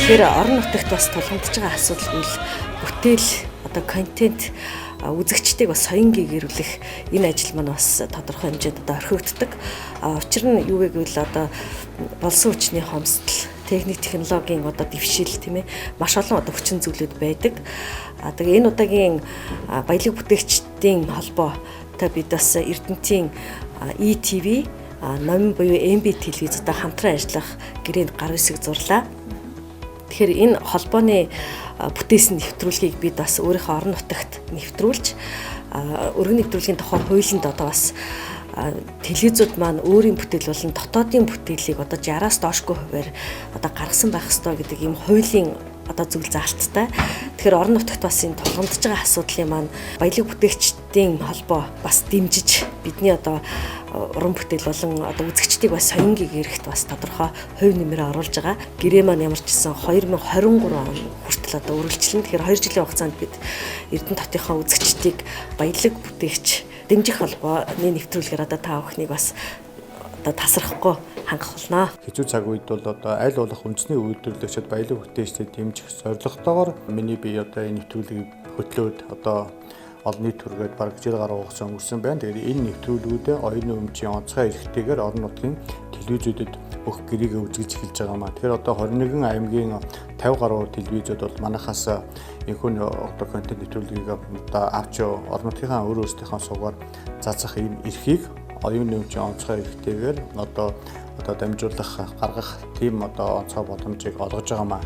Тэгэхээр орон нутагт бас тулгамдж байгаа асуудал бол бүтээл одоо контент үзэгчдийг бас соён гэгэрүүлэх энэ ажил маань бас тодорхой хэмжээнд одоо орхигддог. Учир нь юу вэ гэвэл одоо болсон хүчний хомсдол, техник технологийн одоо дэвшил тийм ээ маш олон одоо хүчин зүйлүүд байдаг. Тэгээ энэ удаагийн баялаг бүтээгчдийн холбоотой бид бас Эрдэнэтийн ETV номын буюу MB телевизтэй хамтран ажиллах гэрээнд гар үсэг зурлаа. Тэгэхээр энэ холбооны бүтээсэн нэвтрүүлгийг бид бас өөрийнхөө орон нутагт нэвтрүүлж өргөн нэвтрүүлгийн тухай хуулинд одоо бас телевизүүд маань өөрийн бүтээл болон дотоодын бүтээлийг одоо 60-аас доошгүй хувиар одоо гаргасан байх ёстой гэдэг ийм хуулийн одоо зүйл заалттай. Тэгэхээр орон нутагт бас энэ тулгамдж байгаа асуудлын маань баялаг бүтээгчдийн холбоо бас дэмжиж бидний одоо уран бүтээл болон одоо үзэгчдийг бас соён гэгэрхт бас тодорхой хувь нэмрээ оруулж байгаа. Гэрээ маань ямар ч гэсэн 2023 он хүртэл одоо үргэлжлэн. Тэгэхээр 2 жилийн хугацаанд бид Эрдэнэт хотынхаа үзэгчдийг баялаг бүтээгч дэмжих холбооны нэвтрүүлгээр одоо та бүхнийг бас одоо тасрахгүй хангах болно. Хэцүү цаг үед бол одоо аль болох үндэсний үйлдвэрлэгчид баялаг бүтээгчдийг дэмжих зорилготойгоор миний бие одоо энэ нэвтрүүлгийг хөтлөөд одоо олон нийт төргээд бараг жил гаруй хугацаа өнгөрсөн байна. Тэгээд энэ нэвтрүүлгүүдээ оюуны өмчийн онцгой эрхтэйгээр орон нутгийн телевизүүдэд бүх гэрээгээ үзүүлж эхэлж байгаа маа. Тэгэхээр одоо 21 аймгийн 50 гаруй телевизүүд бол манайхаас энэхүү одоо контент нэвтрүүлгийг одоо авч орон нутгийнхаа өөрөөсийнхөө суугаар заацах ийм эрхийг оюуны өмчийн онцгой эрхтэйгээр одоо дамжуулах гаргах тийм одоо онцгой боломжийг олгож байгаа маа.